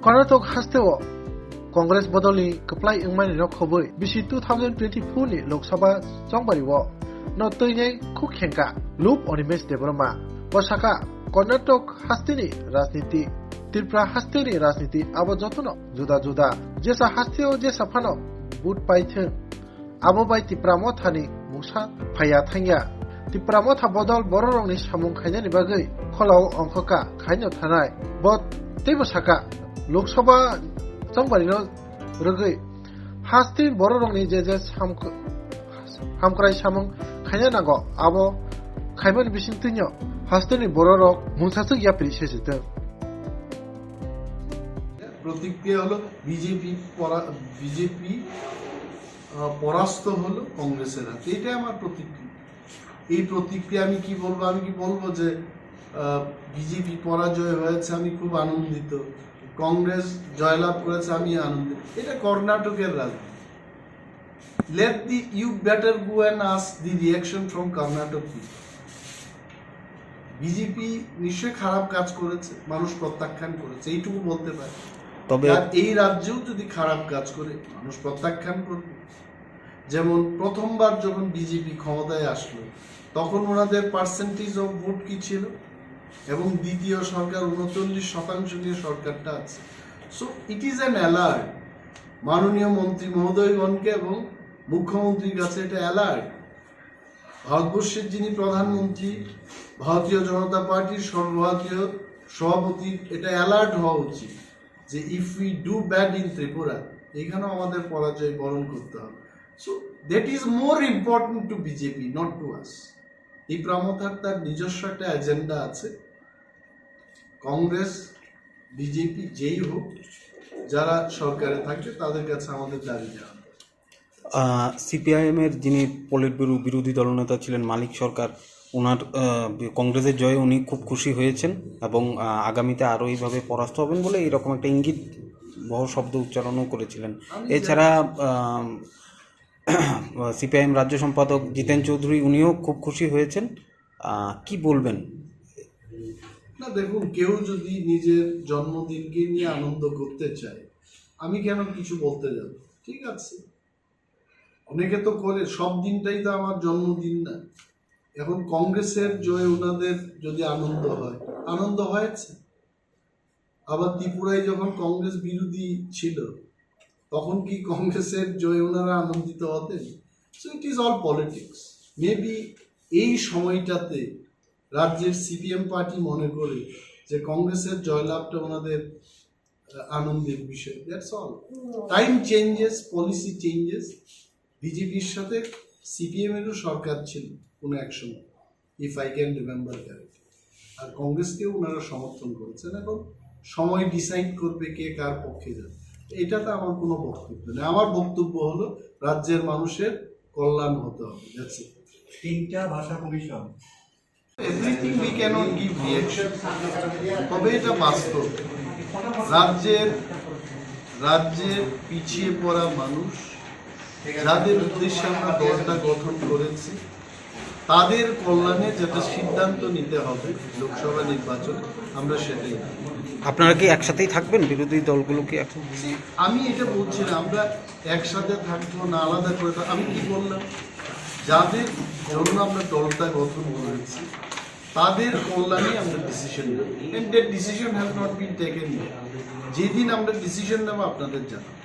कर्नाटक हास्तेओ कांग्रेस बदलनि कप्लाय इंमानि रखबै बिसि 2024 नि लोकसभा चंबारिओ न तैनै खुखेंका लुप अनिमेश देबरमा पसाका कर्नाटक हास्तेनि राजनीति त्रिपुरा हास्तेनि राजनीति आबो जतन जुदा जुदा जेसा हास्तेओ जेसा फानो बुट पाइथों आबो बाय त्रिपुरा मथानि मुसा फाया थांया त्रिपुरा मथा बदल बर' रंनि सामुं खायनायनि बागै खलाव अंखका खायनो थानाय बट तेबो साका लोकसभा चंबारिनो रगै हास्ते बर' रंनि जे हामक्राय सामुं खायनो नांगौ आबो खायमोन बिसिंतिनो हास्तेनि बर' रक मुसासो याप्रि सेसितं प्रतिक्रिया हलो বিজেপি পরাস্ত হলো কংগ্রেসের হাতে। এটাই আমার প্রতিক্রিয়া। এই প্রতিক্রিয়া আমি কি বলবো যে বিজেপি পরাজয় হয়েছে আমি খুব আনন্দিত, কংগ্রেস জয়লাভ করেছে আমি আনন্দিত। এটা কর্ণাটকের রাজনীতি। Let the you better go and ask the reaction from Karnataka. BJP নিশ্চয়ই খারাপ কাজ করেছে, মানুষ প্রত্যাখ্যান করেছে, এইটুকু বলতে পারে। তবে এই রাজ্যেও যদি খারাপ কাজ করে মানুষ প্রত্যাখ্যান করবে। যেমন প্রথমবার যখন বিজেপি ক্ষমতায় আসলো তখন ওনাদের পার্সেন্টেজ অফ ভোট কি ছিল, এবং দ্বিতীয় সরকার 39% নিয়ে সরকারটা আছে। So it is an alert মাননীয় মন্ত্রী মহোদয়গণকে এবং মুখ্যমন্ত্রীর কাছে এটা অ্যালার্ট। ভারতবর্ষের যিনি প্রধানমন্ত্রী, ভারতীয় জনতা পার্টির সর্বভারতীয় সভাপতি, এটা অ্যালার্ট হওয়া উচিত যে if we do bad in Tripura এখানেও আমাদের পরাজয় বরণ করতে হবে। So that is more important to BJP, not to us. এই প্রমথার তার নিজস্ব একটা এজেন্ডা আছে। কংগ্রেস বিজেপি যেই হোক, যারা সরকারে থাকবে তাদের কাছে আমাদের দাবি জানানো। সিপিআইএম এর যিনি পলিট ব্যুরো বিরোধী দলনেতা ছিলেন মালিক সরকার, ওনার কংগ্রেসের জয়ে উনি খুব খুশি হয়েছেন এবং আগামীতে আরও এইভাবে পরাস্ত হবেন বলে এরকম একটা ইঙ্গিত বহ শব্দ উচ্চারণও করেছিলেন। এছাড়া সিপিআইএম রাজ্য সম্পাদক জিতেন চৌধুরী উনিও খুব খুশি হয়েছেন। কি বলবেন? না দেখুন, কেউ যদি নিজের জন্মদিনকে নিয়ে আনন্দ করতে চায় আমি কেন কিছু বলতে যাব? ঠিক আছে, অনেকে তো করে, সব দিনটাই তো আমার জন্মদিন না। এখন কংগ্রেসের জয় ওনাদের যদি আনন্দ হয়েছে। আবার ত্রিপুরায় যখন কংগ্রেস বিরোধী ছিল তখন কি কংগ্রেসের জয় ওনারা আনন্দিত হতেন? So it is all politics. Maybe এই সময়টাতে রাজ্যের সিপিএম পার্টি মনে করে যে কংগ্রেসের জয়লাভটা ওনাদের আনন্দের বিষয়। That's all. Time changes, policy changes. বিজেপির সাথে সিপিএম এরও সরকার ছিল কোনো এক সময়, if I can remember correctly, আর কংগ্রেসকেও ওনারা সমর্থন করেছেন। এখন সময় ডিসাইড করবে কে কার পক্ষে যাবে। এটাতে আমার কোনো বক্তব্য নেই। আমার বক্তব্য হলো রাজ্যের মানুষের কল্যাণ হতে হবে। That's it. 3টা ভাষা commission, everything we can't give reaction. তবে এটা বাস্তব, রাজ্যের পিছিয়ে পড়া মানুষ যাদের উদ্দেশ্যে আমরা দলটা গঠন করেছি তাদের কল্যাণে যেটা সিদ্ধান্ত নিতে হবে লোকসভা নির্বাচনে, আমরা সেটাই। আপনারা কি একসাথেই থাকবেন বিরোধী দলগুলোকে? আমি এটা বলছি না আমরা একসাথে থাকবো না আলাদা করে থাকবো। আমি কি বললাম, যাদের জন্য আমরা দলটা গঠন করেছি তাদের কল্যাণে আমরা ডিসিশন নেব। And that decision has not been taken. যেদিন আমরা ডিসিশন নেব আপনাদের জানাবো।